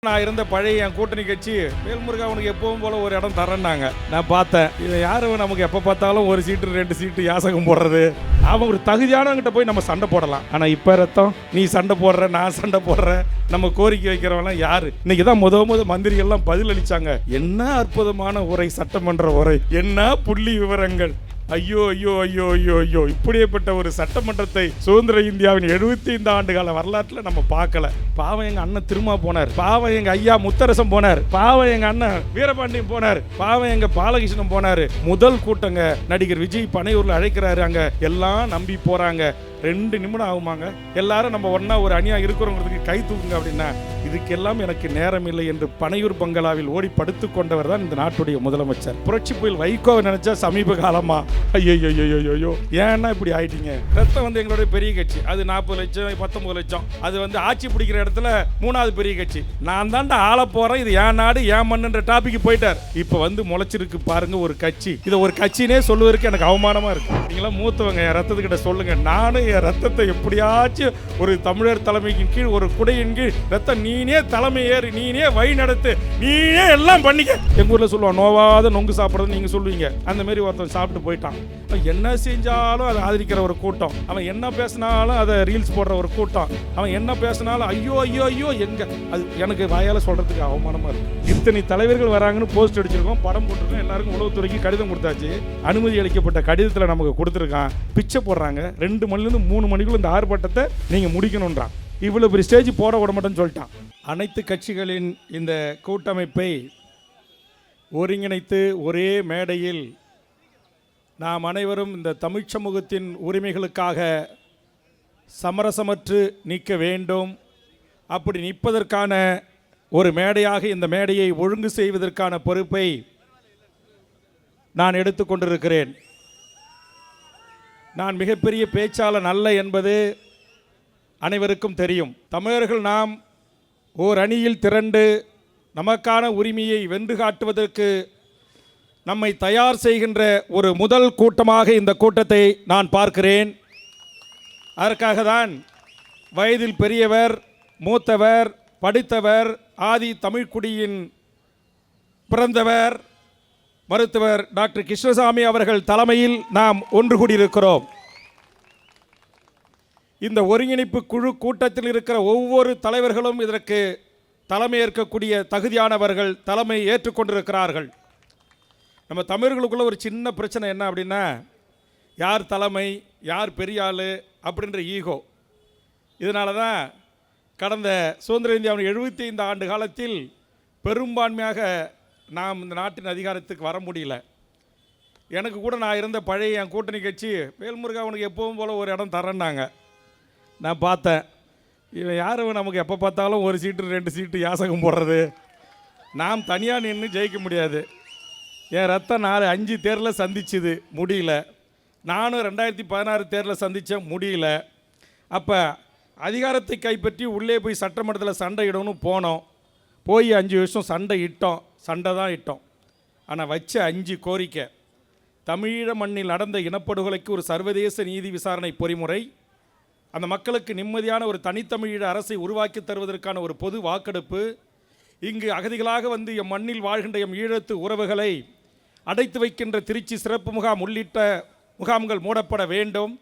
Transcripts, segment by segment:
நான் இருந்த பழைய என் கூட்டணி கட்சி வேல்முருகா உனக்கு எப்பவும் போல ஒரு இடம் தரேன்னாங்க. நான் பார்த்தேன், இதை யாரும் நமக்கு எப்போ பார்த்தாலும் ஒரு சீட்டு 2 சீட்டு யாசகம் போடுறது. அவன் ஒரு தகுதியானவங்கிட்ட போய் நம்ம சண்டை போடலாம். ஆனால் இப்போ ரத்தம் நீ சண்டை போடுற, நான் சண்டை போடுறேன், நம்ம கோரிக்கை வைக்கிறவங்களாம் யாரு? இன்னைக்கு தான் முத மந்திரிகள்லாம் பதில் அளிச்சாங்க. என்ன அற்புதமான உரை, சட்டமன்ற உரை, என்ன புள்ளி விவரங்கள். ஐயோ ஐயோ ஐயோ ஐயோ ஐயோ, இப்படியேப்பட்ட ஒரு சட்டமன்றத்தை சுதந்திர இந்தியாவின் 75 ஆண்டு கால வரலாற்றில் நம்ம பார்க்கல. பாவம் எங்க அண்ணன் திருமா போனார், பாவம் எங்க ஐயா முத்தரசம் போனார், பாவம் எங்க அண்ணன் வீரபாண்டியன் போனார், பாவம் எங்க பாலகிருஷ்ணன் போனாரு. முதல் கூட்டங்க நடிகர் விஜய் பனையூர்ல அழைக்கிறாரு. அங்க எல்லாம் நம்பி போறாங்க. 2 நிமிடம் ஆகுமாங்க. எல்லாரும் நம்ம ஒன்னா ஒரு அணியா இருக்கிறவங்களுக்கு கை தூக்குங்க அப்படின்னா, இதுக்கெல்லாம் எனக்கு நேரம் இல்லை என்று பனையூர் பங்களாவில் ஓடி படுத்துக் கொண்டவர் தான் இந்த நாட்டுடைய முதலமைச்சர். புரட்சி புயல் வைகோவை நினைச்சா சமீப காலமா ஐயோ ஏன்னா இப்படி ஆயிட்டீங்க. ரத்தம் வந்து எங்களுடைய பெரிய கட்சி, அது 40 லட்சம் 19 லட்சம். அது ஆட்சி பிடிக்கிற இடத்துல 3வது பெரிய கட்சி. நான் தாண்டா ஆள போறேன், இது ஏன் நாடு ஏன் மண்ணுன்ற டாபிக் போயிட்டார். இப்ப முளைச்சிருக்கு பாருங்க ஒரு கட்சி. இதை ஒரு கட்சினே சொல்லுவதற்கு எனக்கு அவமானமா இருக்கு. நீங்களா மூத்தவங்க என் ரத்தத்துக்கிட்ட சொல்லுங்க. நானும் என் ரத்தத்தை எப்படியாச்சும் ஒரு தமிழர் தலைமையின் கீழ், ஒரு குடையின் கீழ், ரத்தம் நீனே தலைமை ஏறு, நீனே வழி நடத்து, நீனே எல்லாம் பண்ணிக்க. எங்க ஊர்ல சொல்லுவான், நோவாத நொங்கு சாப்பிடுறது நீங்க சொல்லுவீங்க. அந்த மாதிரி ஒருத்தன் சாப்பிட்டு போயிட்டான். என்ன செஞ்சாலும் அதை ஆதரிக்கிற ஒரு கூட்டம், அவன் என்ன பேசினாலும் அதை ரீல்ஸ் போடுற ஒரு கூட்டம், அவன் என்ன பேசினாலும் ஐயோ ஐயோ ஐயோ. எங்க அது எனக்கு வாயால சொல்றதுக்கு அவமானமா இருக்கு. இத்தனை தலைவர்கள் வராங்கன்னு போஸ்ட் அடிச்சிருக்கோம், படம் போட்டிருக்கோம், எல்லாருக்கும் உளவுத்துறைக்கு கடிதம் கொடுத்தாச்சு. அனுமதி அளிக்கப்பட்ட கடிதத்தில் நமக்கு கொடுத்துருக்கான். பிச்சை போடுறாங்க. 2 மணிலேருந்து 3 மணிக்குள்ள இந்த ஆர்ப்பாட்டத்தை நீங்க முடிக்கணும்ன்றான். இவ்வளவு பெரிய ஸ்டேஜ் போட விட மாட்டேன்னு சொல்லிட்டான். அனைத்து கட்சிகளின் இந்த கூட்டமைப்பை ஒருங்கிணைத்து ஒரே மேடையில் நாம் அனைவரும் இந்த தமிழ் சமூகத்தின் உரிமைகளுக்காக சமரசமற்று நிற்க வேண்டும். அப்படி நிற்பதற்கான ஒரு மேடையாக இந்த மேடையை ஒழுங்கு செய்வதற்கான பொறுப்பை நான் எடுத்துக்கொண்டிருக்கிறேன். நான் மிகப்பெரிய பேச்சாளர் அல்ல என்பது அனைவருக்கும் தெரியும். தமிழர்கள் நாம் ஓர் அணியில் திரண்டு நமக்கான உரிமையை வென்று காட்டுவதற்கு நம்மை தயார் செய்கின்ற ஒரு முதல் கூட்டமாக இந்த கூட்டத்தை நான் பார்க்கிறேன். அதற்காக தான் வயதில் பெரியவர், மூத்தவர், படித்தவர், ஆதி தமிழ்குடியின் பிறந்தவர் மருத்துவர் டாக்டர் கிருஷ்ணசாமி அவர்கள் தலைமையில் நாம் ஒன்று கூடியிருக்கிறோம். இந்த ஒருங்கிணைப்பு குழு கூட்டத்தில் இருக்கிற ஒவ்வொரு தலைவர்களும் இதற்கு தலைமை ஏற்கக்கூடிய தகுதியானவர்கள், தலைமை ஏற்றுக்கொண்டிருக்கிறார்கள். நம்ம தமிழர்களுக்குள்ள ஒரு சின்ன பிரச்சனை என்ன அப்படின்னா, யார் தலைமை, யார் பெரிய ஆள் அப்படின்ற ஈகோ. இதனால தான் கடந்த சுதந்திர இந்தியாவின் 75 ஆண்டு காலத்தில் பெரும்பான்மையாக நாம் இந்த நாட்டின் அதிகாரத்துக்கு வர முடியல. எனக்கு கூட நான் இருந்த பழைய என் கூட்டணி கட்சி வேல்முருகா உனக்கு எப்பவும் போல ஒரு இடம் தரேன்னாங்க. நான் பார்த்தேன், இவன் யாரும் நமக்கு எப்போ பார்த்தாலும் ஒரு சீட்டு 2 சீட்டு யாசகம் போடுறது. நாம் தனியாக நின்று ஜெயிக்க முடியாது. என் ரத்தம் 4-5 தேர்தலில் சந்திச்சுது, முடியல. நானும் 2016 தேர்தலில் சந்தித்தேன், முடியல. அப்போ அதிகாரத்தை கைப்பற்றி உள்ளே போய் சட்டமன்றத்தில் சண்டை இடணும்னு போனோம். போய் 5 வருஷம் சண்டை தான் இட்டோம். ஆனால் வச்ச 5 கோரிக்கை: தமிழீழ மண்ணில் நடந்த இனப்படுகொலைக்கு ஒரு சர்வதேச நீதி விசாரணை பொறிமுறை, அந்த மக்களுக்கு நிம்மதியான ஒரு தனித்தமிழீழ அரசை உருவாக்கி தருவதற்கான ஒரு பொது வாக்கெடுப்பு, இங்கு அகதிகளாக வந்து எம் மண்ணில் வாழ்கின்ற எம் ஈழத்து உறவுகளை அடைத்து வைக்கின்ற திருச்சி சிறப்பு முகாம் உள்ளிட்ட முகாம்கள் மூடப்பட வேண்டும்,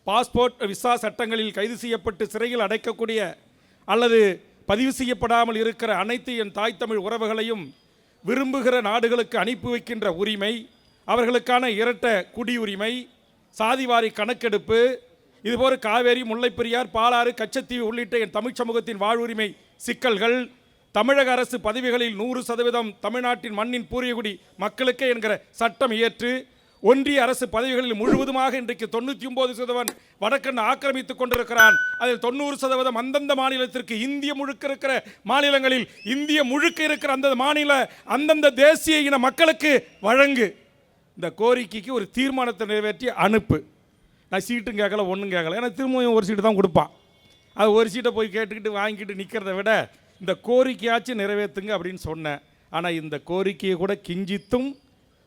பாஸ்போர்ட் விசா சட்டங்களில் கைது செய்யப்பட்டு சிறையில் அடைக்கக்கூடிய அல்லது பதிவு செய்யப்படாமல் இருக்கிற அனைத்து என் தாய் தமிழ் உறவுகளையும் விரும்புகிற நாடுகளுக்கு அனுப்பி வைக்கின்ற உரிமை, அவர்களுக்கான இரட்ட குடியுரிமை, சாதிவாரி கணக்கெடுப்பு, இதுபோல் காவேரி, முல்லைப்பெரியார், பாலாறு, கச்சத்தீவு உள்ளிட்ட என் தமிழ் சமூகத்தின் வாழ்வுரிமை சிக்கல்கள், தமிழக அரசு பதவிகளில் 100% தமிழ்நாட்டின் மண்ணின் பூர்வகுடி மக்களுக்கே என்கிற சட்டம் இயற்று, ஒன்றிய அரசு பதவிகளில் முழுவதுமாக இன்றைக்கு 99% வடக்கன் ஆக்கிரமித்துக் கொண்டிருக்கிறான். அதில் 90% அந்தந்த மாநிலத்திற்கு, இந்திய முழுக்க இருக்கிற மாநிலங்களில் இந்திய முழுக்க இருக்கிற அந்த மாநில அந்தந்த தேசிய இன மக்களுக்கு வழங்கு. இந்த கோரிக்கைக்கு ஒரு தீர்மானத்தை நிறைவேற்றி அனுப்பு. நான் சீட்டும் கேட்கல, ஒன்றும் கேட்கல. ஏன்னா திரும்பவும் ஒரு சீட்டு தான் கொடுப்பான். அது ஒரு சீட்டை போய் கேட்டுக்கிட்டு வாங்கிக்கிட்டு நிற்கிறத விட இந்த கோரிக்கையாச்சும் நிறைவேற்றுங்க அப்படின்னு சொன்னேன். ஆனால் இந்த கோரிக்கையை கூட கிஞ்சித்தும்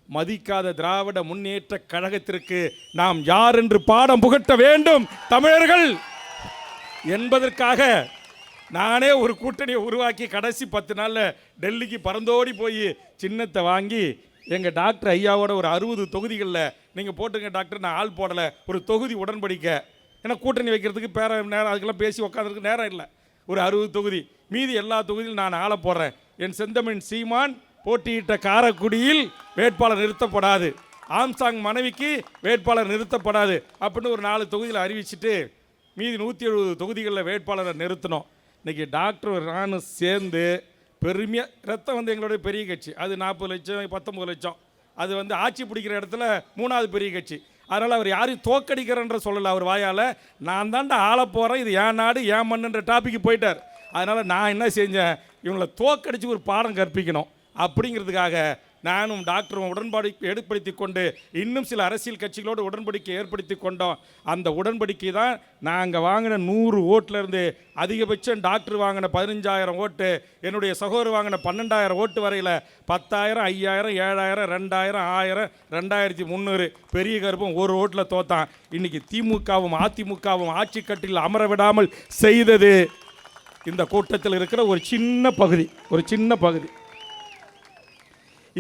மதிக்காத திராவிட முன்னேற்ற கழகத்திற்கு நாம் யார் என்று பாடம் புகட்ட வேண்டும் தமிழர்கள் என்பதற்காக நானே ஒரு கூட்டணியை உருவாக்கி கடைசி 10 நாளில் டெல்லிக்கு பறந்தோடி போய் சின்னத்தை வாங்கி எங்கள் டாக்டர் ஐயாவோட ஒரு 60 தொகுதிகளில் நீங்கள் போட்டுங்க டாக்டர், நான் ஆள் போடலை, ஒரு தொகுதி உடன்படிக்கை. ஏன்னா கூட்டணி வைக்கிறதுக்கு நேரம் அதுக்கெல்லாம் பேசி உட்காந்துருக்கு நேரம் இல்லை. ஒரு 60 தொகுதி, மீதி எல்லா தொகுதியிலும் நான் ஆளை போடுறேன். என் செந்தமிழ் சீமான் போட்டியிட்ட காரைக்குடியில் வேட்பாளர் நிறுத்தப்படாது, ஆம்சாங் மனைவிக்கு வேட்பாளர் நிறுத்தப்படாது அப்படின்னு ஒரு 4 தொகுதியில் அறிவிச்சுட்டு மீதி 170 தொகுதிகளில் வேட்பாளரை நிறுத்தினோம். இன்றைக்கி டாக்டர் நானும் சேர்ந்து பெருமையாக, ரத்தம் வந்து எங்களுடைய பெரிய கட்சி, அது 40 லட்சம் 19 லட்சம், அது வந்து ஆட்சி பிடிக்கிற இடத்துல 3வது பெரிய கட்சி. அதனால் அவர் யாரையும் தோக்கடிக்கிறன்ற சொல்லலை. அவர் வாயால் நான் தாண்டா ஆள போகிறேன், இது ஏன் நாடு ஏன் மண்ணுன்ற டாப்பிக்கு போயிட்டார். அதனால் நான் என்ன செஞ்சேன், இவங்களை தோக்கடித்து ஒரு பாடம் கற்பிக்கணும் அப்படிங்கிறதுக்காக நானும் டாக்டரும் உடன்பாடு ஏற்படுத்தி கொண்டு இன்னும் சில அரசியல் கட்சிகளோடு உடன்படிக்கை ஏற்படுத்தி கொண்டோம். அந்த உடன்படிக்கை தான் நாங்கள் வாங்கின 100 ஓட்டிலேருந்து அதிகபட்சம் டாக்டர் வாங்கின 15,000 ஓட்டு, என்னுடைய சகோதரர் வாங்கின 12,000 ஓட்டு வரையில் 10,000 5,000 7,000 2,000 1000 2,300 பெரிய கருப்பும் ஒரு ஓட்டில் தோத்தான். இன்றைக்கி திமுகவும் அதிமுகவும் ஆட்சி கட்டில் அமர விடாமல் செய்தது இந்த கூட்டத்தில் இருக்கிற ஒரு சின்ன பகுதி.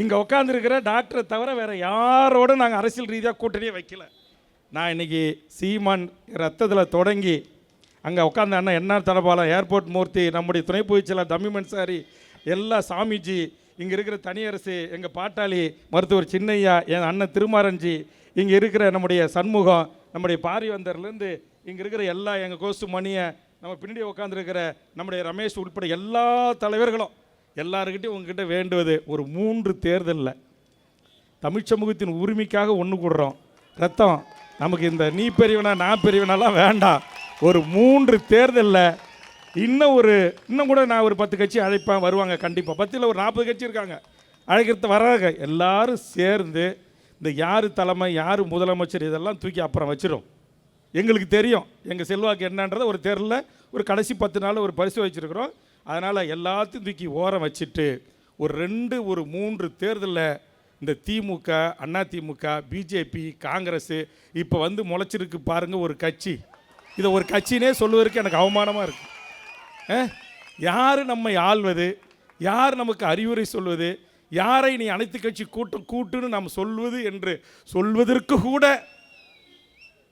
இங்கே உட்காந்துருக்கிற டாக்டரை தவிர வேறு யாரோட நாங்கள் அரசியல் ரீதியாக கூட்டணியே வைக்கல. நான் இன்றைக்கி சீமான் ரத்தத்தில் தொடங்கி அங்கே உட்காந்த அண்ணன் என்ஆர் தனபாலம், ஏர்போர்ட் மூர்த்தி, நம்முடைய துணை பொதுச்செயலாளர் தம்பி மன்சாரி, எல்லா சாமிஜி, இங்கே இருக்கிற தனியரசு, எங்கள் பாட்டாளி மருத்துவர் சின்னையா, என் அண்ணன் திருமாரஞ்சி, இங்கே இருக்கிற நம்முடைய சண்முகம், நம்முடைய பாரிவந்தர்லேருந்து இங்கே இருக்கிற எல்லா எங்கள் கோசு மணியை, நம்ம பின்னாடி உட்காந்துருக்கிற நம்முடைய ரமேஷ் உட்பட எல்லா தலைவர்களும் எல்லாருக்கிட்டையும் உங்ககிட்ட வேண்டுவது ஒரு 3 தேர்தலில் தமிழ் சமூகத்தின் உரிமைக்காக ஒன்று கூடுறோம். ரத்தம் நமக்கு இந்த நீ பெரியவனா நான் பெரியவனாலாம் வேண்டாம். ஒரு 3 தேர்தலில் இன்னும் கூட நான் ஒரு 10 கட்சி அழைப்பேன், வருவாங்க கண்டிப்பாக. 10ல் ஒரு 40 கட்சி இருக்காங்க, அழைக்கிறது வராங்க. எல்லாரும் சேர்ந்து இந்த யார் தலைமை யார் முதலமைச்சர் இதெல்லாம் தூக்கி அப்புறம் வச்சிடும். எங்களுக்கு தெரியும் எங்கள் செல்வாக்கு என்னன்றதை ஒரு தேர்தலில் ஒரு கடைசி 10 நாள் ஒரு பரிசு வச்சுருக்கிறோம். அதனால் எல்லாத்தையும் தூக்கி ஓரம் வச்சுட்டு ஒரு 3 தேர்தலில் இந்த திமுக, அதிமுக, பிஜேபி, காங்கிரஸ் இப்போ வந்து முளைச்சிருக்கு பாருங்கள் ஒரு கட்சி. இதை ஒரு கட்சினே சொல்லுவதற்கு எனக்கு அவமானமாக இருக்குது. யார் நம்மை ஆள்வது, யார் நமக்கு அறிவுரை சொல்வது, யாரை நீ அனைத்து கட்சி கூட்டுன்னு நாம் சொல்வது என்று சொல்வதற்கு கூட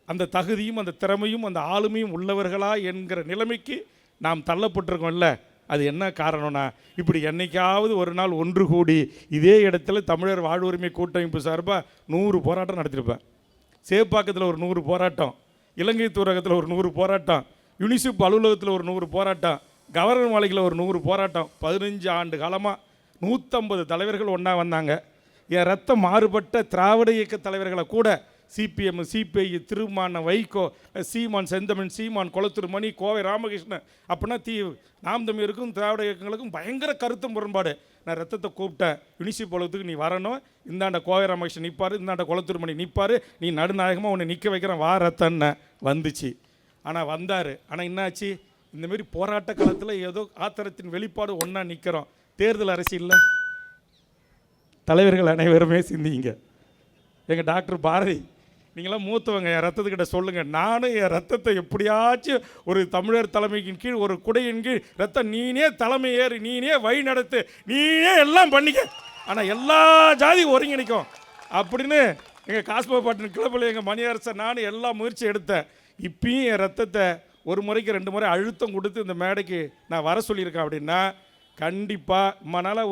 அந்த தகுதியும் அந்த திறமையும் அந்த ஆளுமையும் உள்ளவர்களா என்கிற நிலைமைக்கு நாம் தள்ளப்பட்டிருக்கோம்ல. அது என்ன காரணம்னா, இப்படி என்னைக்காவது ஒரு நாள் ஒன்று கூடி இதே இடத்துல தமிழர் வாழ்வுரிமை கூட்டமைப்பு சார்பாக 100 போராட்டம் நடத்திருப்பேன். சேப்பாக்கத்தில் ஒரு 100 போராட்டம், இலங்கை தூரகத்தில் ஒரு 100 போராட்டம், யுனிசெஃப் அலுவலகத்தில் ஒரு 100 போராட்டம், கவர்னர் மாளிகையில் ஒரு 100 போராட்டம். 15 ஆண்டு காலமாக 150 தலைவர்கள் ஒன்றா வந்தாங்க. என் ரத்தம் மாறுபட்ட திராவிட இயக்க தலைவர்களை கூட சிபிஎம், சிபிஐ, திருமான வைகோ, சீமான் செந்தமிழ் சீமான், கொளத்தூர் மணி, கோவை ராமகிருஷ்ணன், அப்படின்னா நாம் தமிழருக்கும் திராவிட இயக்கங்களுக்கும் பயங்கர கருத்து முரண்பாடு. நான் ரத்தத்தை கூப்பிட்டேன், யுனிசெஃப் உலகத்துக்கு நீ வரணும், இந்தாண்ட கோவை ராமகிருஷ்ணன் நிற்பார், இந்தாண்ட கொளத்தூர் மணி நிற்பார், நீ நடுநாயகமாக உன்னை நிற்க வைக்கிறேன் வா ரத்தன்னு வந்துச்சு. ஆனால் வந்தார். ஆனால் என்னாச்சு, இந்தமாரி போராட்ட காலத்தில் ஏதோ ஆத்திரத்தின் வெளிப்பாடு ஒன்றா நிற்கிறோம். தேர்தல் அரசியலில் தலைவர்கள் அனைவருமே சிந்திங்க. எங்கள் டாக்டர் பாரதி, நீங்களாம் மூத்தவங்க, என் ரத்தத்துக்கிட்ட சொல்லுங்கள், நானும் என் ரத்தத்தை எப்படியாச்சும் ஒரு தமிழர் தலைமையின் கீழ் ஒரு குடையின் கீழ் ரத்தம் நீனே தலைமை ஏறி நீனே வழி நடத்து நீனே எல்லாம் பண்ணிக்க, ஆனால் எல்லா ஜாதியும் ஒருங்கிணைக்கும் அப்படின்னு எங்கள் காஸ்மோபாட்டன் கிளப்பில் எங்கள் மணியரசன் நானும் எல்லா முயற்சி எடுத்தேன். இப்பயும் என் ரத்தத்தை ஒரு முறைக்கு 2 முறை அழுத்தம் கொடுத்து இந்த மேடைக்கு நான் வர சொல்லியிருக்கேன். அப்படின்னா கண்டிப்பாக நம்மளால்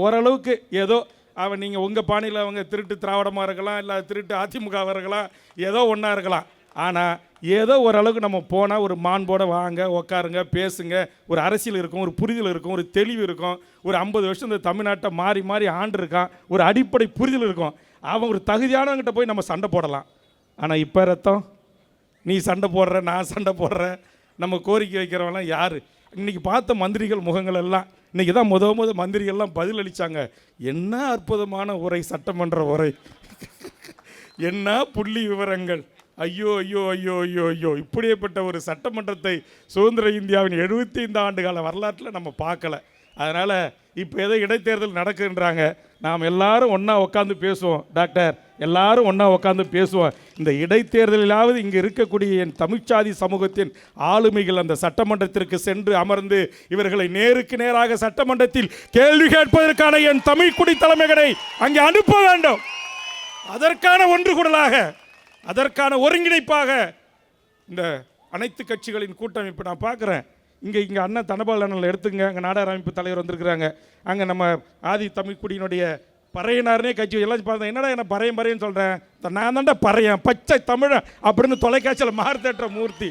ஓரளவுக்கு ஏதோ அவன் நீங்கள் உங்கள் பாணியில் அவங்க திருட்டு திராவிடமாக இருக்கலாம், இல்லை திருட்டு அதிமுகவாக இருக்கலாம், ஏதோ ஒன்றா இருக்கலாம். ஆனால் ஏதோ ஓரளவுக்கு நம்ம போனால் ஒரு மாண்போட வாங்க உக்காருங்க பேசுங்க, ஒரு அரசியல் இருக்கும், ஒரு புரிதல் இருக்கும், ஒரு தெளிவு இருக்கும். ஒரு 50 வருஷம் இந்த தமிழ்நாட்டை மாறி மாறி ஆண்டிருக்கான், ஒரு அடிப்படை புரிதல் இருக்கும். அவன் ஒரு தகுதியானவங்கிட்ட போய் நம்ம சண்டை போடலாம். ஆனால் இப்போ ரத்தம் நீ சண்டை போடுற நான் சண்டை போடுறேன், நம்ம கோரிக்கை வைக்கிறவங்களாம் யார்? இன்றைக்கி பார்த்த மந்திரிகள் முகங்கள் எல்லாம் இன்றைக்கி தான் முத மந்திரிகள்லாம் பதில் அளித்தாங்க. என்ன அற்புதமான உரை, சட்டமன்ற உரை, என்ன புள்ளி விவரங்கள், ஐயோ ஐயோ ஐயோ ஐயோ ஐயோ. இப்படியேப்பட்ட ஒரு சட்டமன்றத்தை சுதந்திர இந்தியாவின் 75 ஆண்டு கால வரலாற்றில் நம்ம பார்க்கல. அதனால் இப்போ ஏதோ இடைத்தேர்தல் நடக்குன்றாங்க. நாம் எல்லாரும் ஒன்றா உட்காந்து பேசுவோம் டாக்டர், எல்லாரும் ஒன்றா உட்காந்து பேசுவோம். இந்த இடைத்தேர்தலிலாவது இங்கே இருக்கக்கூடிய என் தமிழ்ச்சாதி சமூகத்தின் ஆளுமைகள் அந்த சட்டமன்றத்திற்கு சென்று அமர்ந்து இவர்களை நேருக்கு நேராக சட்டமன்றத்தில் கேள்வி கேட்பதற்கான என் தமிழ் குடி தலைமைகளை அங்கே அனுப்ப வேண்டும். அதற்கான ஒன்றுகூடலாக, அதற்கான ஒருங்கிணைப்பாக இந்த அனைத்து கட்சிகளின் கூட்டமைப்பு நான் பார்க்குறேன். இங்கே அண்ணன் தனபால் அண்ணன் எடுத்துங்க, அங்கே நாடார் அமைப்பு தலைவர் வந்திருக்கிறாங்க. அங்கே நம்ம ஆதி தமிழ்குடியினுடைய பறையனார்னே கட்சி எல்லாம் பார்த்தேன். என்னடா என்ன பறையன்னு சொல்கிறேன், நான் தான்டா பறையன், பச்சை தமிழன் அப்படின்னு தொலைக்காட்சியில் மாறுதேற்ற மூர்த்தி.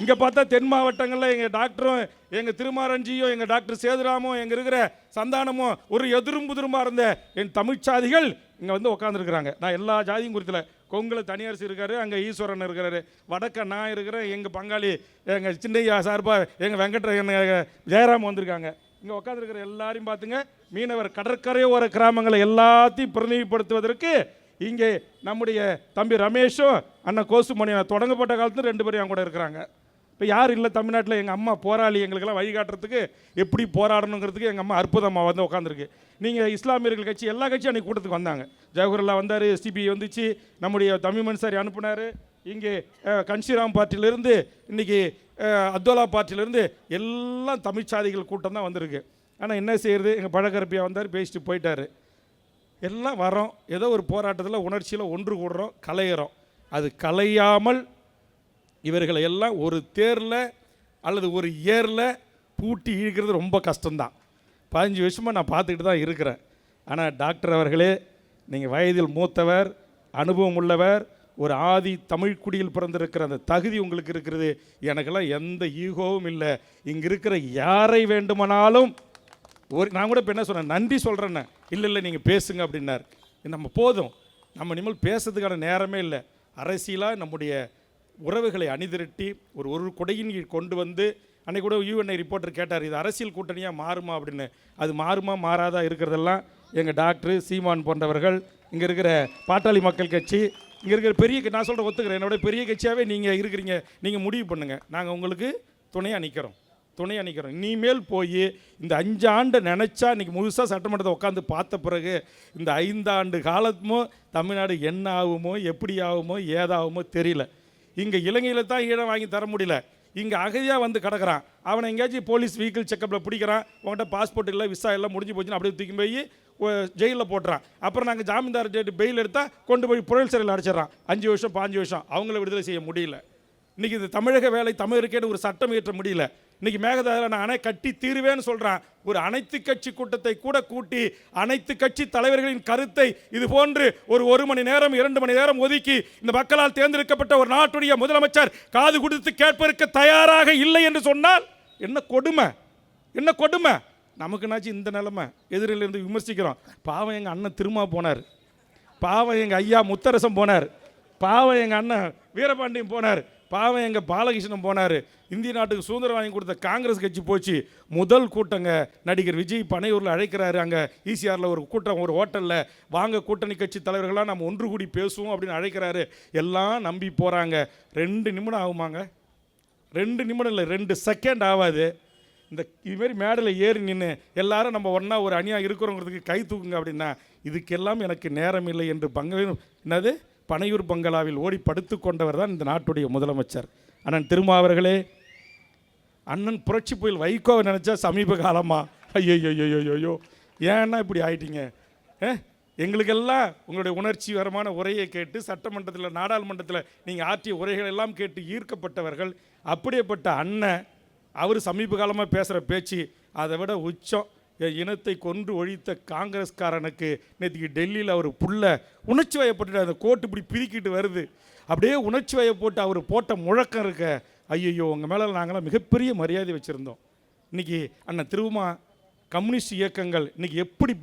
இங்கே பார்த்தா தென் மாவட்டங்களில் எங்கள் டாக்டரும் எங்கள் திருமாரஞ்சியும் எங்கள் டாக்டர் சேதுராமும் எங்கள் இருக்கிற சந்தானமும் ஒரு எதிரும் புதிருமாக இருந்த என் தமிழ்ச்சாதிகள் இங்கே வந்து உட்காந்துருக்குறாங்க. நான் எல்லா ஜாதியும் குறித்தில் கொங்குல தனியரசு இருக்காரு, அங்கே ஈஸ்வரன் இருக்கிறாரு, வடக்க நான் இருக்கிறேன், எங்கள் பங்காளி எங்கள் சின்னையா சார்பாக எங்கள் வெங்கட்ரன் ஜெயராம் வந்திருக்காங்க. இங்கே உட்காந்துருக்கிற எல்லாரையும் பார்த்துங்க, மீனவர் கடற்கரையோர கிராமங்களை எல்லாத்தையும் பிரதிநிதிப்படுத்துவதற்கு இங்கே நம்முடைய தம்பி ரமேஷும் அண்ணன் கோசுமணியும் தொடங்கப்பட்ட காலத்தில் 2 பேரும் என் கூட இருக்கிறாங்க. இப்போ யார் இல்லை தமிழ்நாட்டில்? எங்கள் அம்மா போராளி, எங்களுக்கெல்லாம் வழிகாட்டுறதுக்கு எப்படி போராடணுங்கிறதுக்கு எங்கள் அம்மா அற்புதமாக வந்து உட்காந்துருக்கு. நீங்கள் இஸ்லாமியர்கள் கட்சி எல்லா கட்சியும் அன்றைக்கி கூட்டத்துக்கு வந்தாங்க. ஜவஹர்லா வந்தார், எஸ்டிபி வந்துச்சு, நம்முடைய தமிழ் மன்சாரி அனுப்புனார், இங்கே கன்ஷிராம் பார்ட்டியிலேருந்து இன்றைக்கி அப்துல்லா பார்ட்டியிலேருந்து எல்லாம் தமிழ்ச்சாதிகள் கூட்டம் தான் வந்திருக்கு. ஆனால் என்ன செய்கிறது, எங்கள் பழக்கரப்பியா வந்தார், பேசிட்டு போயிட்டார். எல்லாம் வரோம், ஏதோ ஒரு போராட்டத்தில் உணர்ச்சியில் ஒன்று கூடுறோம், கலையிறோம். அது கலையாமல் இவர்களை எல்லாம் ஒரு தேரில் அல்லது ஒரு ஏரில் பூட்டி இழுக்கிறது ரொம்ப கஷ்டம்தான். 15 வருஷமாக நான் பார்த்துக்கிட்டு தான் இருக்கிறேன். ஆனால் டாக்டர் அவர்களே, நீங்கள் வயதில் மூத்தவர், அனுபவம் உள்ளவர், ஒரு ஆதி தமிழ்குடியில் பிறந்திருக்கிற அந்த தகுதி உங்களுக்கு இருக்கிறது. எனக்கெல்லாம் எந்த ஈகோவும் இல்லை. இங்கே இருக்கிற யாரை வேண்டுமானாலும் நான் கூட இப்போ என்ன சொன்னேன், நன்றி சொல்கிறேன்னு. இல்லை நீங்கள் பேசுங்க அப்படின்னார். நம்ம போதும், நம்ம இனிமேல் பேசுறதுக்கான நேரமே இல்லை. அரசியலாக நம்முடைய உறவுகளை அணிதிரட்டி ஒரு கொடையின் கீழ் கொண்டு வந்து, அன்றைக்கி கூட யூஎன்ஐ ரிப்போர்ட்டர் கேட்டார், இது அரசியல் கூட்டணியாக மாறுமா அப்படின்னு. அது மாறுமா மாறாதா இருக்கிறதெல்லாம் எங்கள் டாக்டர் சீமான் போன்றவர்கள், இங்கே இருக்கிற பாட்டாளி மக்கள் கட்சி, இங்கே இருக்கிற பெரிய, நான் சொல்கிற ஒத்துக்கிறேன், என்னோட பெரிய கட்சியாகவே நீங்கள் இருக்கிறீங்க, நீங்கள் முடிவு பண்ணுங்கள், நாங்கள் உங்களுக்கு துணையாக நிற்கிறோம். இனிமேல் போய் இந்த 5 ஆண்டு நினச்சா இன்றைக்கி முழுசாக சட்டமன்றத்தை உட்காந்து பார்த்த பிறகு இந்த 5 ஆண்டு காலமும் தமிழ்நாடு என்ன ஆகுமோ, எப்படி ஆகுமோ, ஏதாகுமோ தெரியல. இங்கே இலங்கையில் தான் ஈழம் வாங்கி தர முடியல, இங்கே அகதியாக வந்து கிடக்கிறான். அவனை எங்கேயாச்சும் போலீஸ் வெஹிக்கிள் செக்கப்பில் பிடிக்கிறான், உங்கள்கிட்ட பாஸ்போர்ட் இல்லை, விசா எல்லாம் முடிஞ்சு போச்சுன்னு அப்படியே தூக்கி போய் ஜெயிலில் போட்டுறான். அப்புறம் நாங்கள் ஜாமீன்தார் டேட்டு பெயில் எடுத்தால் கொண்டு போய் புழல் சிறையில் அடைச்சிட்றான். 5 வருஷம் 5 வருஷம் அவங்கள விடுதலை செய்ய முடியல. இன்றைக்கி இந்த தமிழக வேலை தமிழருக்கேன்னு ஒரு சட்டம் இயற்ற முடியல. இன்றைக்கி மேகதாதுல நான் அணை கட்டி தீர்வேன்னு சொல்கிறான். ஒரு அனைத்து கட்சி கூட்டத்தை கூட கூட்டி அனைத்து கட்சி தலைவர்களின் கருத்தை இது போன்று ஒரு மணி நேரம் 2 மணி நேரம் ஒதுக்கி இந்த மக்களால் தேர்ந்தெடுக்கப்பட்ட ஒரு நாட்டுடைய முதலமைச்சர் காது கொடுத்து கேட்பதற்கு தயாராக இல்லை என்று சொன்னால் என்ன கொடுமை. நமக்குனாச்சு இந்த நிலைமை. எதிரிலிருந்து விமர்சிக்கிறோம். பாவம் எங்கள் அண்ணன் திருமா போனார், பாவம் எங்கள் ஐயா முத்தரசம் போனார், பாவம் எங்கள் அண்ணன் வீரபாண்டியன் போனார், பாவம் எங்கள் பாலகிருஷ்ணன் போனார். இந்திய நாட்டுக்கு சுதந்திரம் வாங்கி கொடுத்த காங்கிரஸ் கட்சி போச்சு. முதல் கூட்டங்க நடிகர் விஜய் பனையூரில் அழைக்கிறாரு. அங்கே ஈசிஆரில் ஒரு கூட்டம், ஒரு ஹோட்டலில் வாங்க கூட்டணி கட்சி தலைவர்களாக நம்ம ஒன்று கூடி பேசுவோம் அப்படின்னு அழைக்கிறாரு. எல்லாம் நம்பி போகிறாங்க. 2 நிமிடம் ஆகுமாங்க? 2 நிமிடம் இல்லை, 2 செகண்ட் ஆகாது. இந்த இதுமாரி மேடையில் ஏறி நின்று எல்லாரும் நம்ம ஒன்றா ஒரு அணியாக இருக்கிறோங்கிறதுக்கு கை தூக்குங்க அப்படின்னா, இதுக்கெல்லாம் எனக்கு நேரம் இல்லை என்று என்னது பனையூர் பங்களாவில் ஓடி படுத்து கொண்டவர் தான் இந்த நாட்டுடைய முதலமைச்சர் அண்ணன் திருமாவர்களே. அண்ணன் புரட்சி புயல் வைகோவை நினச்சா சமீப காலமாக ஐயோ ஏன்னா இப்படி ஆயிட்டீங்க. எங்களுக்கெல்லாம் உங்களுடைய உணர்ச்சிகரமான உரையை கேட்டு சட்டமன்றத்தில் நாடாளுமன்றத்தில் நீங்கள் ஆற்றிய உரைகள் எல்லாம் கேட்டு ஈர்க்கப்பட்டவர்கள். அப்படியேப்பட்ட அண்ணன் அவர் சமீப காலமாக பேசுகிற பேச்சு அதை விட உச்சம். இனத்தை கொன்று ஒழித்த காங்கிரஸ்காரனுக்கு நேற்றுக்கு டெல்லியில் அவர் புள்ள உணர்ச்சி வயப்பட்டு அந்த கோட்டு இப்படி பிரிக்கிட்டு வருது. அப்படியே உணர்ச்சி வயப்போட்டு அவர் போட்ட முழக்கம் இருக்க, ஐயோ உங்கள் மேலே நாங்களாம் மிகப்பெரிய மரியாதை வச்சுருந்தோம். இன்றைக்கி அண்ணன் திருமா கம்யூனிஸ்ட் இயக்கங்கள் இன்றைக்கி எப்படி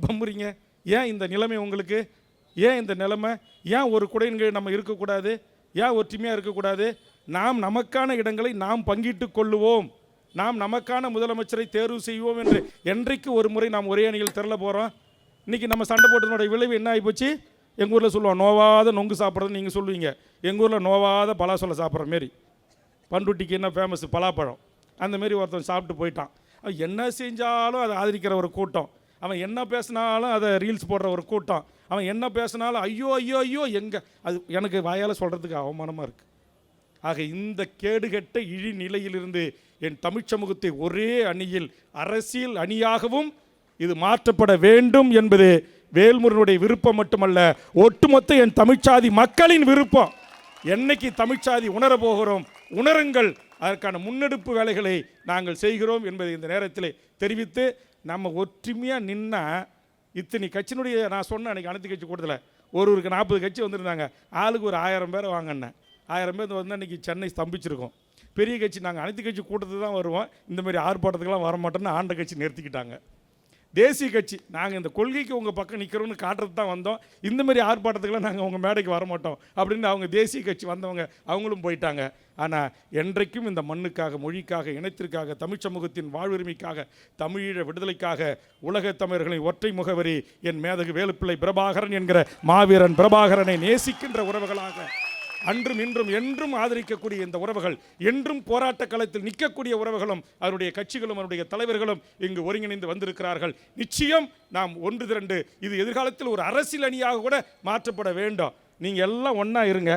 பம்புறீங்க? ஏன் இந்த நிலைமை உங்களுக்கு? ஏன் இந்த நிலைமை? ஏன் ஒரு குடையின் நம்ம இருக்கக்கூடாது? ஏன் ஒற்றுமையாக இருக்கக்கூடாது? நாம் நமக்கான இடங்களை நாம் பங்கிட்டு கொள்ளுவோம், நாம் நமக்கான முதலமைச்சரை தேர்வு செய்வோம் என்று என்றைக்கு ஒரு முறை நாம் ஒரே அணியில் திரள போகிறோம்? இன்றைக்கி நம்ம சண்டை போட்டதனுடைய விளைவு என்ன ஆகிப்போச்சு? எங்கள் ஊரில் சொல்லுவோம் நோவாத நொங்கு சாப்பிட்றதுன்னு நீங்கள் சொல்லுவீங்க. எங்கள் ஊரில் நோவாத பலாசொலை சாப்பிட்ற மாரி. பண்ருட்டிக்கு என்ன ஃபேமஸ்? பலாப்பழம். அந்தமாரி ஒருத்தன் சாப்பிட்டு போயிட்டான். அவன் என்ன செஞ்சாலும் அதை ஆதரிக்கிற ஒரு கூட்டம், அவன் என்ன பேசினாலும் அதை ரீல்ஸ் போடுற ஒரு கூட்டம், அவன் என்ன பேசினாலும் ஐயோ ஐயோ ஐயோ எங்கே, அது எனக்கு வாயால் சொல்கிறதுக்கு அவமானமாக இருக்குது. ஆக இந்த கேடுகெட்ட இழி நிலையிலிருந்து என் தமிழ் சமூகத்தை ஒரே அணியில் அரசியல் அணியாகவும் இது மாற்றப்பட வேண்டும் என்பது வேல்முருகனுடைய விருப்பம் மட்டுமல்ல, ஒட்டுமொத்த என் தமிழ்ச்சாதி மக்களின் விருப்பம். என்னைக்கு தமிழ்ச்சாதி உணர போகிறோம், உணருங்கள், அதற்கான முன்னெடுப்பு வேலைகளை நாங்கள் செய்கிறோம் என்பதை இந்த நேரத்தில் தெரிவித்து, நம்ம ஒற்றுமையாக நின்னா இத்தனை கட்சியினுடைய, நான் சொன்னேன் அன்றைக்கி அனைத்து கட்சி கூட்டத்தில் ஒருவருக்கு 40 கட்சி வந்திருந்தாங்க, ஆளுக்கு ஒரு 1000 பேரை வாங்கினேன். 1000 பேர் வந்து அன்றைக்கி சென்னை ஸ்தம்பிச்சிருக்கோம். பெரிய கட்சி நாங்கள் அனைத்து கட்சி கூட்டத்துக்கு தான் வருவோம், இந்தமாதிரி ஆர்ப்பாட்டத்துக்கெல்லாம் வரமாட்டோன்னு ஆண்ட கட்சி நிறுத்திக்கிட்டாங்க. தேசிய கட்சி நாங்கள் இந்த கொள்கைக்கு உங்கள் பக்கம் நிற்கிறோன்னு காட்டுறது தான் வந்தோம், இந்தமாதிரி ஆர்ப்பாட்டத்துக்கெல்லாம் நாங்கள் உங்கள் மேடைக்கு வரமாட்டோம் அப்படின்னு அவங்க தேசிய கட்சி வந்தவங்க அவங்களும் போயிட்டாங்க. ஆனால் என்றைக்கும் இந்த மண்ணுக்காக, மொழிக்காக, இனத்திற்காக, தமிழ் சமூகத்தின் வாழ்வுரிமைக்காக, தமிழீழ விடுதலைக்காக உலகத் தமிழர்களின் ஒற்றை முகவரி என் மேதகு வேலுப்பிள்ளை பிரபாகரன் என்கிற மாவீரன் பிரபாகரனை நேசிக்கின்ற உறவுகளாக அன்றும் இன்றும் என்றும் ஆதரிக்கக்கூடிய இந்த உறவுகள், என்றும் போராட்ட களத்தில் நிற்கக்கூடிய உறவுகளும் அவருடைய கட்சிகளும் அவருடைய தலைவர்களும் இங்கு ஒருங்கிணைந்து வந்திருக்கிறார்கள். நிச்சயம் நாம் ஒன்று திரண்டு இது எதிர்காலத்தில் ஒரு அரசியல் அணியாக கூட மாற்றப்பட வேண்டும். நீங்கள் எல்லாம் ஒன்றா இருங்க.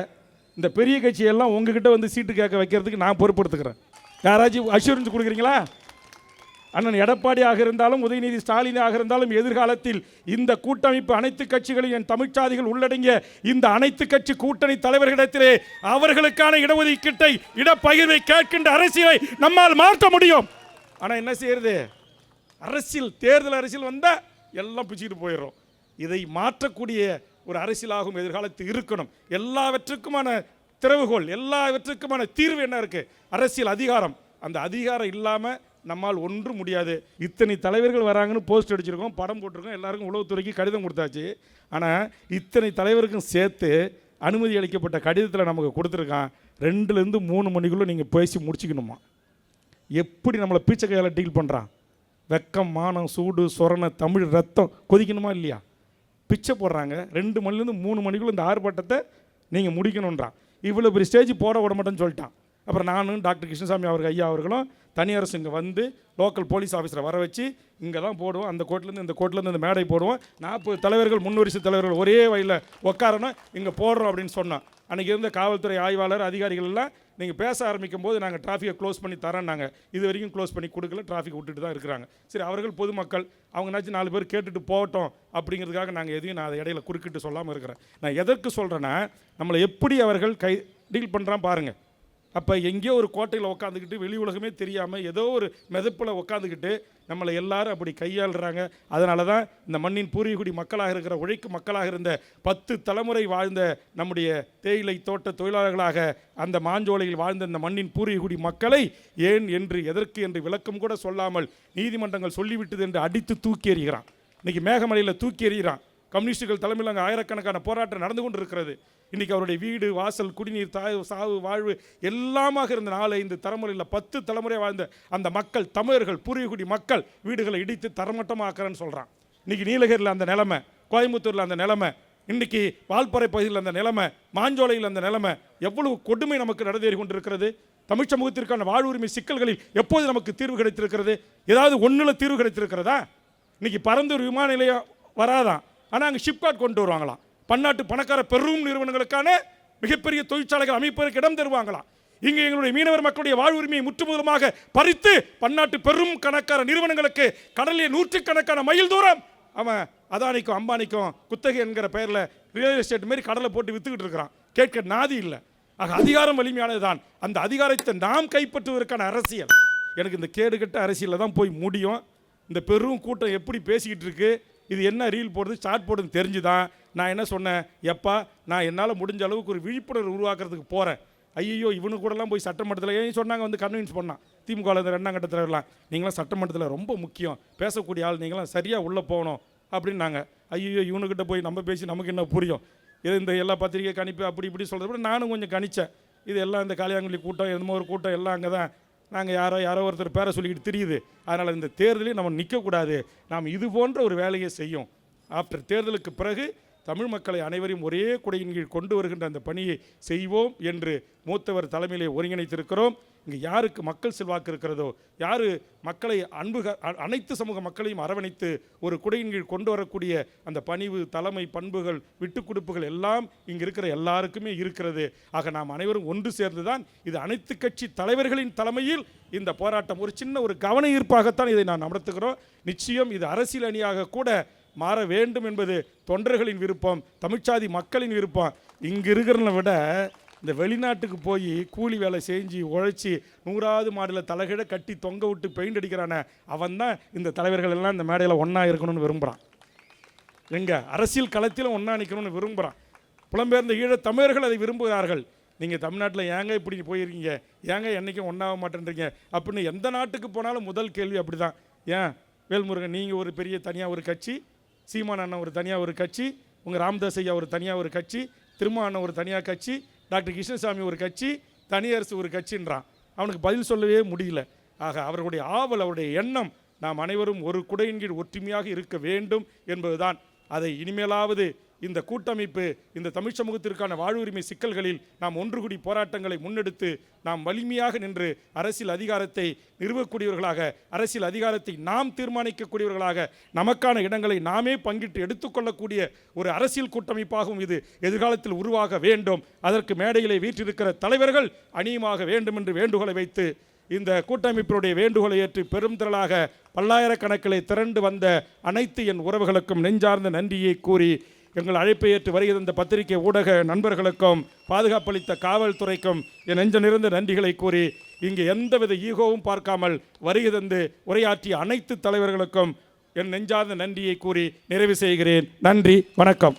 இந்த பெரிய கட்சியெல்லாம் உங்ககிட்ட வந்து சீட்டு கேட்க வைக்கிறதுக்கு நான் பொறுப்படுத்துக்கிறேன். யாராச்சும் அஷூரன்ஸ் கொடுக்குறீங்களா? அண்ணன் எடப்பாடியாக இருந்தாலும் உதயநிதி ஸ்டாலினாக இருந்தாலும் எதிர்காலத்தில் இந்த கூட்டமைப்பு அனைத்து கட்சிகளையும் என் தமிழ்ச்சாதிகள் உள்ளடங்கிய இந்த அனைத்து கட்சி கூட்டணி தலைவர்களிடத்திலே அவர்களுக்கான இடஒதுக்கீட்டை, இடப்பகிர்வை கேட்கின்ற அரசியலை நம்மால் மாற்ற முடியும். ஆனால் என்ன செய்யறது, அரசியல் தேர்தல் அரசியல் வந்தால் எல்லாம் பிடிச்சிட்டு போயிடுறோம். இதை மாற்றக்கூடிய ஒரு அரசியலாகவும் எதிர்காலத்தில் இருக்கணும். எல்லாவற்றுக்குமான திறவுகோல், எல்லாவற்றுக்குமான தீர்வு என்ன இருக்குது? அரசியல் அதிகாரம். அந்த அதிகாரம் இல்லாமல் நம்மால் ஒன்றும் முடியாது. இத்தனை தலைவர்கள் வராங்கன்னு போஸ்ட் அடிச்சிருக்கோம், படம் போட்டிருக்கோம், எல்லாருக்கும் உளவுத்துறைக்கு கடிதம் கொடுத்தாச்சு. ஆனால் இத்தனை தலைவருக்கும் சேர்த்து அனுமதி அளிக்கப்பட்ட கடிதத்தில் நமக்கு கொடுத்துருக்கான் 2லேருந்து 3 மணிக்குள்ளே நீங்கள் பேசி முடிச்சுக்கணுமா. எப்படி நம்மளை பீச்சை கையால் டீல் பண்ணுறான்? வெக்கம், மானம், சூடு, சொரணை, தமிழ் ரத்தம் கொதிக்கணுமா இல்லையா? பிச்சை போடுறாங்க. 2 மணிலேருந்து 3 மணிக்குள்ளே இந்த ஆர்ப்பாட்டத்தை நீங்கள் முடிக்கணுன்றான். இவ்வளோ பெரிய ஸ்டேஜ் போட விட மாட்டேன்னு சொல்லிட்டான். அப்புறம் நானும் டாக்டர் கிருஷ்ணசாமி அவர்கள் ஐயா அவர்களும் தனியரசு இங்கே வந்து லோக்கல் போலீஸ் ஆஃபீஸரை வர வச்சு இங்கே தான் போடுவோம், அந்த கோர்ட்லேருந்து இந்த கோர்ட்லேருந்து இந்த மேடை போடுவோம், 40 தலைவர்கள் முன்வரிசை தலைவர்கள் ஒரே வழியில் உட்காரணும், இங்கே போடுறோம் அப்படின்னு சொன்னோம். அன்றைக்கி இருந்த காவல்துறை ஆய்வாளர் அதிகாரிகள் எல்லாம் நீங்கள் பேச ஆரம்பிக்கும் போது நாங்கள் டிராஃபிக்கை க்ளோஸ் பண்ணி தரோன்னாங்க. இது வரைக்கும் க்ளோஸ் பண்ணி கொடுக்கல, டிராஃபிக் விட்டுட்டு தான் இருக்கிறாங்க. சரி, அவர்கள் பொதுமக்கள், அவங்கனாச்சும் 4 பேர் கேட்டுட்டு போகட்டும் அப்படிங்கிறதுக்காக நாங்கள் எதையும் நான் அதை இடையில குறுக்கிட்டு சொல்லாமல் இருக்கிறேன். நான் எதற்கு சொல்கிறேன்னா, நம்மளை எப்படி அவர்கள் டீல் பண்ணுறான் பாருங்கள். அப்போ எங்கேயோ ஒரு கோட்டையில் உட்காந்துக்கிட்டு வெளி உலகமே தெரியாமல் ஏதோ ஒரு மெதப்பில் உட்காந்துக்கிட்டு நம்மளை எல்லாரும் அப்படி கையாளுறாங்க. அதனால தான் இந்த மண்ணின் பூர்வீகுடி மக்களாக இருக்கிற, உழைக்கும் மக்களாக இருந்த 10 தலைமுறை வாழ்ந்த நம்முடைய தேயிலை தோட்ட தொழிலாளர்களாக அந்த மாஞ்சோலையில் வாழ்ந்த இந்த மண்ணின் பூர்வீகுடி மக்களை ஏன் என்று, எதற்கு என்று விளக்கம் கூட சொல்லாமல் நீதிமன்றங்கள் சொல்லிவிட்டது என்று அடித்து தூக்கி எறிகிறான். இன்றைக்கி மேகமலையில் தூக்கி எறிகிறான். கம்யூனிஸ்டுகள் தலைமையில் அங்கே ஆயிரக்கணக்கான போராட்டம் நடந்து கொண்டு இருக்கிறது. இன்றைக்கி அவருடைய வீடு, வாசல், குடிநீர், சாவு, வாழ்வு எல்லாமாக இருந்த 4-5 தலைமுறையில் 10 தலைமுறை வாழ்ந்த அந்த மக்கள், தமிழர்கள், பூர்வீகுடி மக்கள் வீடுகளை இடித்து தரமட்டமாக்குறேன்னு சொல்கிறான். இன்றைக்கி நீலகிரியில் அந்த நிலைமை, கோயம்புத்தூரில் அந்த நிலைமை, இன்றைக்கி வால்பாறை பகுதியில் அந்த நிலைமை, மாஞ்சோலையில் அந்த நிலைமை, எவ்வளவு கொடுமை நமக்கு நடந்தேறி கொண்டிருக்கிறது. தமிழ் சமூகத்திற்கான வாழ்வுரிமை சிக்கல்களில் எப்போது நமக்கு தீர்வு கிடைத்திருக்கிறது? ஏதாவது ஒன்றில் தீர்வு கிடைத்திருக்கிறதா? இன்றைக்கி பரந்தூர் விமான நிலையம் வராதான், ஆனால் அங்கே ஷிப்காட் கொண்டு வருவாங்களாம். பன்னாட்டு பணக்கார பெரும் நிறுவனங்களுக்கான மிகப்பெரிய தொழிற்சாலைகள் அமைப்பதற்கு இடம் தருவாங்களாம். இங்கே எங்களுடைய மீனவர் மக்களுடைய வாழ்வுரிமையை முற்றுமுதலுமாக பறித்து பன்னாட்டு பெரும் கணக்கான நிறுவனங்களுக்கு கடலில் 100கணக்கான மைல் தூரம் அவன் அதானிக்கும் அம்பானிக்கும் குத்தகை என்கிற பெயரில் ரியல் எஸ்டேட் மாரி கடலை போட்டு வித்துக்கிட்டு இருக்கிறான். கேட்க நாதி இல்லை. ஆக அதிகாரம் வலிமையானது தான். அந்த அதிகாரத்தை நாம் கைப்பற்றுவதற்கான அரசியல், எனக்கு இந்த கேடுகட்ட அரசியலில் தான் போய் முடியும். இந்த பெரும் கூட்டம் எப்படி பேசிக்கிட்டு இருக்கு, இது என்ன ரீல் போடுறது, ஷார்ட் போடுறது தெரிஞ்சுதான் நான் என்ன சொன்னேன், எப்பா நான் என்னால் முடிஞ்ச அளவுக்கு ஒரு விழிப்புணர்வு உருவாக்குறதுக்கு போகிறேன். ஐயோ இவனு கூடலாம் போய் சட்டமன்றத்தில் ஏன் சொன்னாங்க, வந்து கன்வின்ஸ் பண்ணான் திமுகவில் இந்த 2ஆம் கட்ட தலைவர்லாம், நீங்களாம் சட்டமன்றத்தில் ரொம்ப முக்கியம், பேசக்கூடிய ஆள், நீங்களாம் சரியாக உள்ளே போகணும் அப்படின்னாங்க. ஐயோ இவனுக்கிட்ட போய் நம்ம பேசி நமக்கு என்ன புரியும், இது இந்த எல்லா பத்திரிகை கணிப்பு அப்படி இப்படி சொல்கிறத விட நானும் கொஞ்சம் கணித்தேன். இது எல்லாம் இந்த காளியாங்குழி கூட்டம், என்னமோ ஒரு கூட்டம் எல்லாம் அங்கே தான், நாங்கள் யாரோ ஒருத்தர் பேரை சொல்லிக்கிட்டு தெரியுது. அதனால் இந்த தேர்தலையும் நம்ம நிற்கக்கூடாது, நாம் இது போன்ற ஒரு வேலையை செய்யும். ஆஃப்டர் தேர்தலுக்கு பிறகு தமிழ் மக்களை அனைவரையும் ஒரே குடையின் கீழ் கொண்டு வருகின்ற அந்த பணியை செய்வோம் என்று மூத்தவர் தலைமையிலே ஒருங்கிணைத்திருக்கிறோம். இங்கே யாருக்கு மக்கள் செல்வாக்கு இருக்கிறதோ, யார் மக்களை அனைத்து சமூக மக்களையும் அரவணைத்து ஒரு குடையின் கீழ் கொண்டு வரக்கூடிய அந்த பணிவு, தலைமை, பண்புகள், விட்டு கொடுப்புகள் எல்லாம் இங்கே இருக்கிற எல்லாருக்குமே இருக்கிறது. ஆக நாம் அனைவரும் ஒன்று சேர்ந்து தான் இது அனைத்து கட்சி தலைவர்களின் தலைமையில் இந்த போராட்டம் ஒரு சின்ன ஒரு கவன ஈர்ப்பாகத்தான் இதை நான் நடத்துகிறோம். நிச்சயம் இது அரசியல் அணியாக கூட மாற வேண்டும் என்பது தொண்டர்களின் விருப்பம், தமிழ்ச்சாதி மக்களின் விருப்பம். இங்கே இருக்கிறத விட இந்த வெளிநாட்டுக்கு போய் கூலி வேலை செஞ்சு உழைச்சி 100வது மாடியில் தலைகிட கட்டி தொங்க விட்டு பெயிண்ட் அடிக்கிறானே, அவன் தான் இந்த தலைவர்கள் எல்லாம் இந்த மேடையில் ஒன்றா இருக்கணும்னு விரும்புகிறான். எங்கள் அரசியல் களத்திலும் ஒன்றா நிற்கணும்னு விரும்புகிறான். புலம்பெயர்ந்த ஈழத் தமிழர்கள் அதை விரும்புகிறார்கள். நீங்கள் தமிழ்நாட்டில் ஏங்க இப்படி போயிருக்கீங்க, ஏங்க என்றைக்கும் ஒன்றாக மாட்டேன்றீங்க அப்படின்னு எந்த நாட்டுக்கு போனாலும் முதல் கேள்வி அப்படி தான். ஏன் வேல்முருகன் நீங்கள் ஒரு பெரிய தனியாக ஒரு கட்சி, சீமான் அண்ணன் ஒரு தனியாக ஒரு கட்சி, உங்கள் ராமதாஸ் ஐயா ஒரு தனியாக ஒரு கட்சி, திருமா அண்ணன் ஒரு தனியாக கட்சி, டாக்டர் கிருஷ்ணசாமி ஒரு கட்சி, தனியரசு ஒரு கட்சின்றான். அவனுக்கு பதில் சொல்லவே முடியல. ஆக அவர்களுடைய ஆவல், அவருடைய எண்ணம் நாம் அனைவரும் ஒரு குடையின் கீழ் ஒற்றுமையாக இருக்க வேண்டும் என்பதுதான். அதை இனிமேலாவது இந்த கூட்டமைப்பு இந்த தமிழ் சமூகத்திற்கான வாழ்வுரிமை சிக்கல்களில் நாம் ஒன்று கூடி போராட்டங்களை முன்னெடுத்து நாம் வலிமையாக நின்று அரசியல் அதிகாரத்தை நிறுவக்கூடியவர்களாக, அரசியல் அதிகாரத்தை நாம் தீர்மானிக்கக்கூடியவர்களாக, நமக்கான இடங்களை நாமே பங்கிட்டு எடுத்துக்கொள்ளக்கூடிய ஒரு அரசியல் கூட்டமைப்பாகவும் இது எதிர்காலத்தில் உருவாக வேண்டும். அதற்கு மேடையிலே வீற்றிருக்கிற தலைவர்கள் அணியுமாக வேண்டும் என்று வேண்டுகோளை வைத்து இந்த கூட்டமைப்பினுடைய வேண்டுகோளை ஏற்று பெரும் திரளாக பல்லாயிரக்கணக்கிலே திரண்டு வந்த அனைத்து என் உறவுகளுக்கும் நெஞ்சார்ந்த நன்றியை கூறி, எங்கள் அழைப்பை ஏற்று வருகை தந்த பத்திரிகை ஊடக நண்பர்களுக்கும் பாதுகாப்பளித்த காவல்துறைக்கும் என் நெஞ்ச நிறைந்த நன்றிகளை கூறி, இங்கே எந்தவித ஈகோவும் பார்க்காமல் வருகை தந்து உரையாற்றிய அனைத்து தலைவர்களுக்கும் என் நெஞ்சார்ந்த நன்றியை கூறி நிறைவு செய்கிறேன். நன்றி, வணக்கம்.